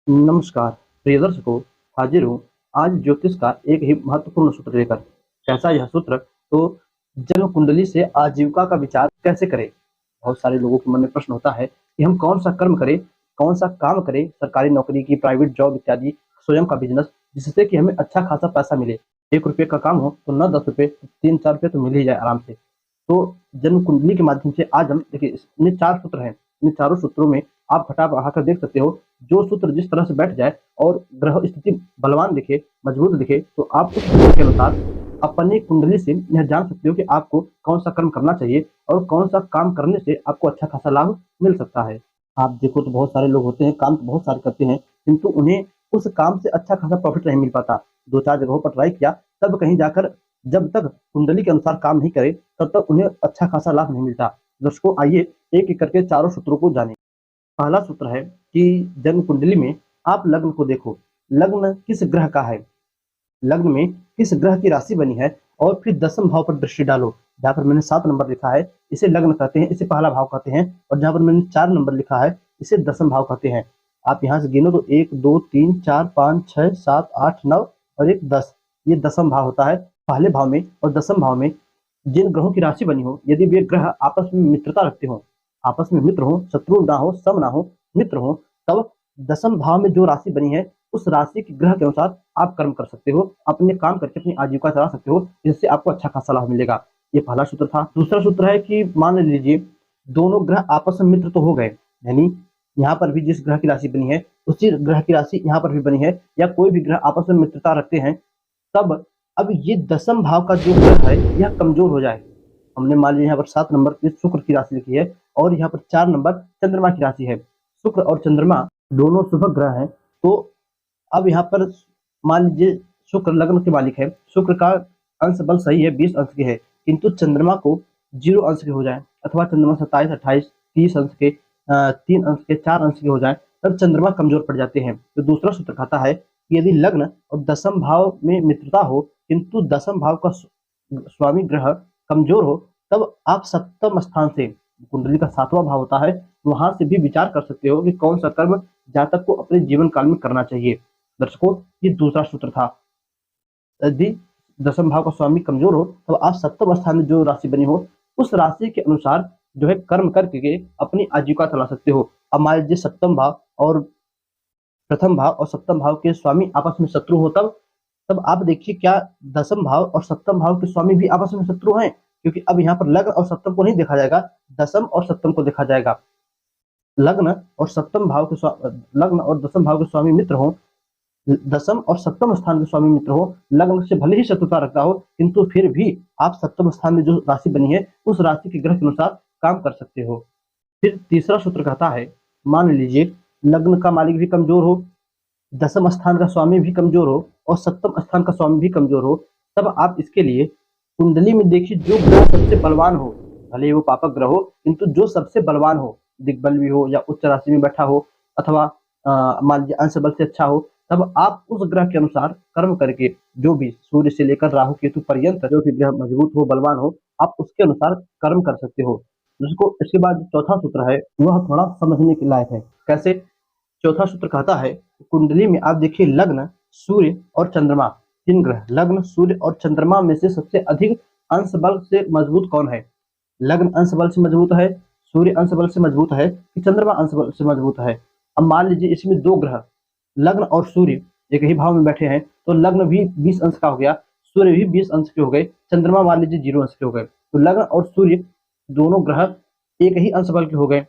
नमस्कार प्रिय दर्शकों। हाजिर हूँ आज ज्योतिष का एक ही महत्वपूर्ण सूत्र लेकर। कैसा यह सूत्र? तो जन्म कुंडली से आजीविका का विचार कैसे करें। बहुत सारे लोगों के मन में प्रश्न होता है कि हम कौन सा कर्म करें, कौन सा काम करें, सरकारी नौकरी की, प्राइवेट जॉब इत्यादि, स्वयं का बिजनेस, जिससे कि हमें अच्छा खासा पैसा मिले। 1 रुपये का काम हो तो न 10 रुपये, 3-4 रुपये तो मिल ही जाए आराम से। तो जन्म कुंडली के माध्यम से आज हम देखिए, इसमें 4 सूत्र हैं। इन चारों सूत्रों में आप हटा बढ़ाकर देख सकते हो। जो सूत्र जिस तरह से बैठ जाए और ग्रह स्थिति बलवान दिखे, मजबूत दिखे, तो आप उस सूत्र के अनुसार अपनी कुंडली से यह जान सकते हो कि आपको कौन सा कर्म करना चाहिए और कौन सा काम करने से आपको अच्छा खासा लाभ मिल सकता है। आप देखो तो बहुत सारे लोग होते हैं, काम तो बहुत सारे करते हैं, किंतु उन्हें उस काम से अच्छा खासा प्रॉफिट नहीं मिल पाता। 2-4 जगहों पर ट्राई किया, तब कहीं जाकर जब तक कुंडली के अनुसार काम नहीं करे, तब तक उन्हें अच्छा खासा लाभ नहीं मिलता। दर्शकों, आइए एक-एक करके चारों सूत्रों को जानें। पहला सूत्र है कि जन्म कुंडली में आप लग्न को देखो। लग्न किस ग्रह का है, लग्न में किस ग्रह की राशि बनी है, और फिर दसम भाव पर दृष्टि डालो। जहाँ पर मैंने 7 नंबर लिखा है, इसे लग्न कहते हैं, इसे पहला भाव कहते हैं। और जहाँ पर मैंने 4 नंबर लिखा है, इसे दसम भाव कहते हैं। आप यहाँ से गिनो तो 1, 2, 3, 4, 5, 6, 7, 8, 9 और 1, 10। ये दसम भाव होता है। पहले भाव में और दसम भाव में जिन ग्रहों की राशि बनी हो, यदि वे ग्रह आपस में मित्रता रखते हो, आपस में मित्र हो, शत्रु ना हो, सम ना हो, मित्र हो, तब दसम भाव में जो राशि बनी है, उस राशि के ग्रह के अनुसार आप कर्म कर सकते हो, अपने काम करके अपनी आजीविका चला सकते हो, जिससे आपको अच्छा खासा लाभ मिलेगा। ये पहला सूत्र था। दूसरा सूत्र है कि मान लीजिए दोनों ग्रह आपस में मित्र तो हो गए, यानी यहाँ पर भी जिस ग्रह की राशि बनी है, उसी ग्रह की राशि यहाँ पर भी बनी है, या कोई भी ग्रह आपस में मित्रता रखते हैं, तब अब ये दसम भाव का जो ग्रह है यह कमजोर हो जाए। हमने मान लिया यहाँ पर 7 नंबर पे शुक्र की राशि लिखी है, और यहाँ पर 4 नंबर चंद्रमा की राशि है। शुक्र और चंद्रमा दोनों शुभ ग्रह हैं। तो अब यहाँ पर मान लीजिए शुक्र लग्न के मालिक है, शुक्र का अंश बल सही है, 20 अंश के है, किंतु चंद्रमा को 0 अंश के हो जाए, अथवा चंद्रमा 27, 28, 30 अंश के, 3 अंश के, 4 अंश के हो जाए, तब चंद्रमा कमजोर पड़ जाते हैं। तो दूसरा सूत्र कहता है कि यदि लग्न और दसम भाव में मित्रता हो, किंतु दसम भाव का स्वामी ग्रह कमजोर हो, तब आप सप्तम स्थान से, कुंडली का 7वां भाव होता है, वहां से भी विचार कर सकते हो कि कौन सा कर्म जातक को अपने जीवन काल में करना चाहिए। दर्शकों, ये दूसरा सूत्र था। यदि दसम भाव का स्वामी कमजोर हो, तो आप सप्तम स्थान में जो राशि बनी हो, उस राशि के अनुसार जो है कर्म करके अपनी आजीविका चला सकते हो। अब मान लीजिए सप्तम भाव और प्रथम भाव और सप्तम भाव के स्वामी आपस में शत्रु हो, तब तब आप देखिए क्या दसम भाव और सप्तम भाव के स्वामी भी आपस में शत्रु हैं? क्योंकि अब यहाँ पर लग्न और सप्तम को नहीं देखा जाएगा, दसम और सप्तम को देखा जाएगा। लग्न और सप्तम भाव के लग्न और दसम भाव के स्वामी मित्र हो, दसम और सप्तम स्थान के स्वामी मित्र हो, लग्न से भले ही शत्रुता रखता हो, किंतु फिर भी आप सप्तम स्थान में जो राशि बनी है, उस राशि के ग्रह के अनुसार काम कर सकते हो। फिर तीसरा सूत्र कहता है, मान लीजिए लग्न का मालिक भी कमजोर हो, दसम स्थान का स्वामी भी कमजोर हो और सप्तम स्थान का स्वामी भी कमजोर हो, तब आप इसके लिए कुंडली में देखिए जो ग्रह सबसे बलवान हो, भले ही वो पापक ग्रह हो, किंतु जो सबसे बलवान हो, दिग्बल भी हो या उच्च राशि में बैठा हो, अथवा मान लीजिए अंश बल से अच्छा हो, तब आप उस ग्रह के अनुसार कर्म करके, जो भी सूर्य से लेकर राहु केतु पर्यंत जो भी ग्रह मजबूत हो, बलवान हो, आप उसके अनुसार कर्म कर सकते हो। जिसको इसके बाद चौथा सूत्र है, वह थोड़ा समझने के लायक है। कैसे? चौथा सूत्र कहता है, कुंडली में आप देखिए लग्न, सूर्य और चंद्रमा, 3 ग्रह, लग्न, सूर्य और चंद्रमा में से सबसे अधिक अंश बल से मजबूत कौन है? लग्न अंश बल से मजबूत है, सूर्य अंश बल से मजबूत है, कि चंद्रमा अंश बल से मजबूत है? अब मान लीजिए इसमें 2 ग्रह, लग्न और सूर्य एक ही भाव में बैठे हैं, तो लग्न भी 20 अंश का हो गया, सूर्य भी 20 अंश के हो गए, चंद्रमा मान लीजिए 0 अंश के हो गए, तो लग्न और सूर्य दोनों ग्रह एक ही अंश बल के हो गए।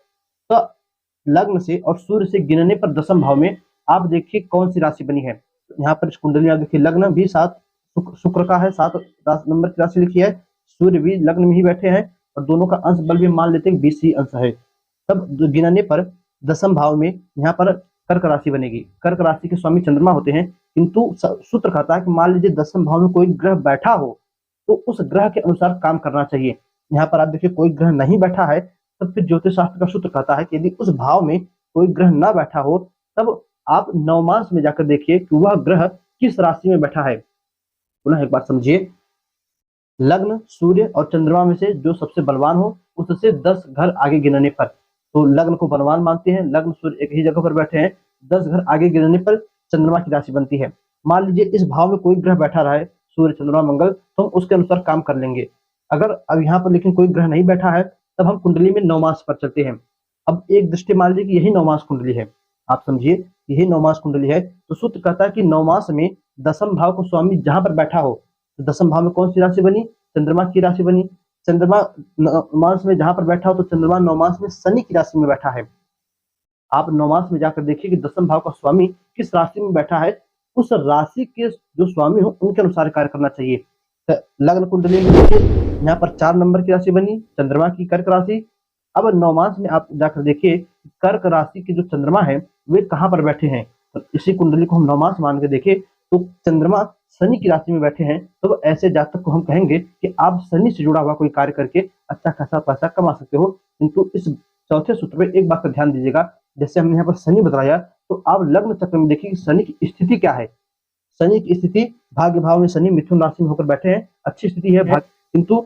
तो लग्न से और सूर्य से गिनने पर दसम भाव में आप देखिए कौन सी राशि बनी है। यहाँ पर इस कुंडली में आप देखिए लग्न भी 7 शुक्र का है, 7 नंबर की राशि लिखी है, सूर्य भी लग्न में ही बैठे हैं, और दोनों का अंश बल भी मान लेते हैं 20 ही अंश है। तब गिनने पर दसम भाव में यहाँ पर कर्क राशि बनेगी। कर्क राशि के स्वामी चंद्रमा होते हैं, किंतु सूत्र कहता है कि मान लीजिए दसम भाव में कोई ग्रह बैठा हो, तो उस ग्रह के अनुसार काम करना चाहिए। यहाँ पर आप देखिए कोई ग्रह नहीं बैठा है, तब फिर ज्योतिष शास्त्र का सूत्र कहता है कि यदि उस भाव में कोई ग्रह ना बैठा हो, तब आप नवमांश में जाकर देखिए कि वह ग्रह किस राशि में बैठा है। पुनः एक बार समझिए, लग्न, सूर्य और चंद्रमा में से जो सबसे बलवान हो, उससे 10 घर आगे गिनने पर, तो लग्न को बलवान मानते हैं, लग्न सूर्य एक ही जगह पर बैठे हैं, 10 घर आगे गिरने पर चंद्रमा की राशि बनती है। मान लीजिए इस भाव में कोई ग्रह बैठा रहा है, सूर्य, चंद्रमा, मंगल, तो हम उसके अनुसार काम कर लेंगे। अगर अब यहाँ पर लेकिन कोई ग्रह नहीं बैठा है, तब हम कुंडली में नवमास पर चलते हैं। अब एक दृष्टि मान लीजिए कि यही नवमास कुंडली है, आप समझिए यही नवमास कुंडली है, तो सूत्र कहता है कि नवमास में दसम भाव को स्वामी जहां पर बैठा हो, तो दसम भाव में कौन सी राशि बनी? चंद्रमा की राशि बनी। चंद्रमा नवमास में जहां पर बैठा हो, तो चंद्रमा नवमास में शनि की राशि में बैठा है। आप नवमास में जाकर देखिए कि दसम भाव का स्वामी किस राशि में बैठा है, उस राशि के जो स्वामी हो उनके अनुसार कार्य करना चाहिए। लग्न कुंडली में देखिए यहाँ पर 4 नंबर की राशि बनी, चंद्रमा की कर्क राशि। अब नवमास में आप जाकर देखिए कर्क राशि के जो चंद्रमा है वे कहाँ पर बैठे हैं, तो इसी कुंडली को हम नवमास मान के देखें तो चंद्रमा शनि की राशि में बैठे हैं, तो ऐसे जातक को हम कहेंगे कि आप शनि से जुड़ा हुआ कोई कार्य करके अच्छा खासा पैसा कमा सकते हो। किंतु इस चौथे सूत्र में एक बात का ध्यान दीजिएगा, जैसे हमने यहाँ पर शनि बताया, तो आप लग्न चक्र में देखिए कि शनि की स्थिति क्या है। शनि की स्थिति भाग्य भाव में शनि मिथुन राशि में होकर बैठे हैं, अच्छी स्थिति है, किंतु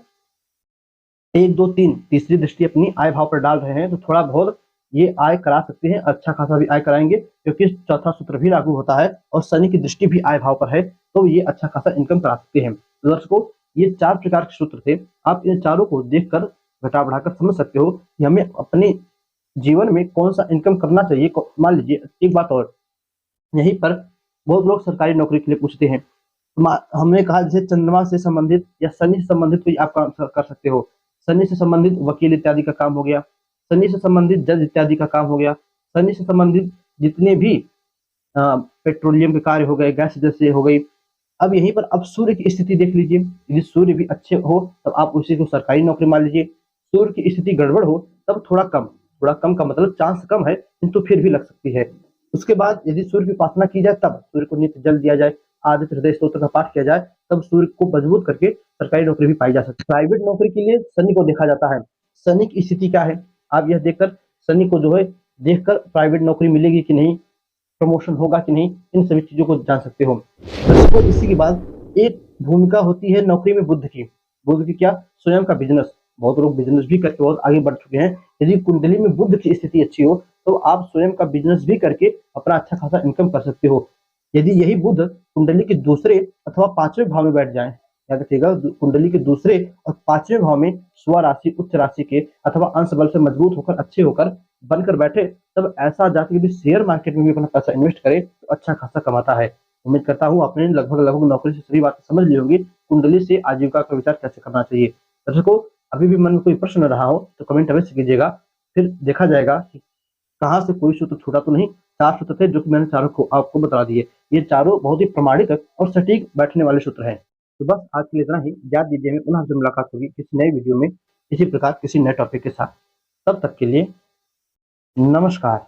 1, 2, 3 तीसरी दृष्टि अपनी आय भाव पर डाल रहे हैं, तो थोड़ा बहुत ये आय करा सकते हैं, अच्छा खासा भी आय कराएंगे, क्योंकि चौथा सूत्र भी लागू होता है और शनि की दृष्टि भी आय भाव पर है, तो ये अच्छा खासा इनकम करा सकते हैं। तो दर्शकों, ये 4 प्रकार के सूत्र थे, आप इन चारों को देखकर घटा बढ़ाकर समझ सकते हो कि हमें अपने जीवन में कौन सा इनकम करना चाहिए। मान लीजिए एक बात और, यहीं पर बहुत लोग सरकारी नौकरी के लिए पूछते हैं, हमने कहा जैसे चंद्रमा से संबंधित या शनि से संबंधित कोई आप काम कर सकते हो। शनि से संबंधित वकील इत्यादि का काम हो गया, शनि से संबंधित जज इत्यादि का काम हो गया, शनि से संबंधित जितने भी पेट्रोलियम के कार्य हो गए, गैस जैसे हो गई। अब यहीं पर अब सूर्य की स्थिति देख लीजिए, यदि सूर्य भी अच्छे हो तब आप उसी को सरकारी नौकरी मान लीजिए। सूर्य की स्थिति गड़बड़ हो तब थोड़ा कम का मतलब चांस कम है, किंतु फिर भी लग सकती है। उसके बाद यदि सूर्य की उपासना की जाए, तब सूर्य को नित्य जल दिया जाए, आदित्य हृदय स्तोत्र का पाठ किया जाए, तब सूर्य को मजबूत करके सरकारी नौकरी भी पाई जा सकती है। प्राइवेट नौकरी के लिए शनि को देखा जाता है, शनि की स्थिति क्या है, आप यह देखकर शनि को जो है देखकर प्राइवेट नौकरी मिलेगी कि नहीं, प्रमोशन होगा कि नहीं, इन सभी चीजों को जान सकते हो। दोस्तों, इसी के बाद एक भूमिका होती है नौकरी में बुध की। बुध की क्या? स्वयं का बिजनेस। बहुत लोग बिजनेस भी करके बहुत आगे बढ़ चुके हैं। यदि कुंडली में बुध की स्थिति अच्छी हो तो आप स्वयं का बिजनेस भी करके अपना अच्छा खासा इनकम कर सकते हो। यदि यही बुध कुंडली के दूसरे अथवा 5वें भाव में बैठ जाए, याद रखिएगा, कुंडली के दूसरे और 5वें भाव में स्व राशि, उच्च राशि के अथवा अंश बल से मजबूत होकर, अच्छे होकर बनकर बैठे, तब ऐसा जाति यदि शेयर मार्केट में भी अपना पैसा इन्वेस्ट करे तो अच्छा खासा कमाता है। उम्मीद करता हूँ आपने लगभग नौकरी से सभी बातें समझ ली होंगी, कुंडली से आजीविका का विचार कैसे करना चाहिए। दर्शकों, अभी भी मन में कोई प्रश्न रहा हो तो कमेंट अवश्य कीजिएगा, फिर देखा जाएगा कि कहाँ से कोई सूत्र छूटा तो नहीं। 4 सूत्र थे जो कि मैंने चारों को आपको बता दिए। ये चारों बहुत ही प्रमाणित और सटीक बैठने वाले सूत्र हैं। तो बस आज के लिए इतना ही। याद दीजिए, हमें पुनः आपसे मुलाकात होगी किसी नए वीडियो में, इसी प्रकार किसी नए टॉपिक के साथ। तब तक के लिए नमस्कार।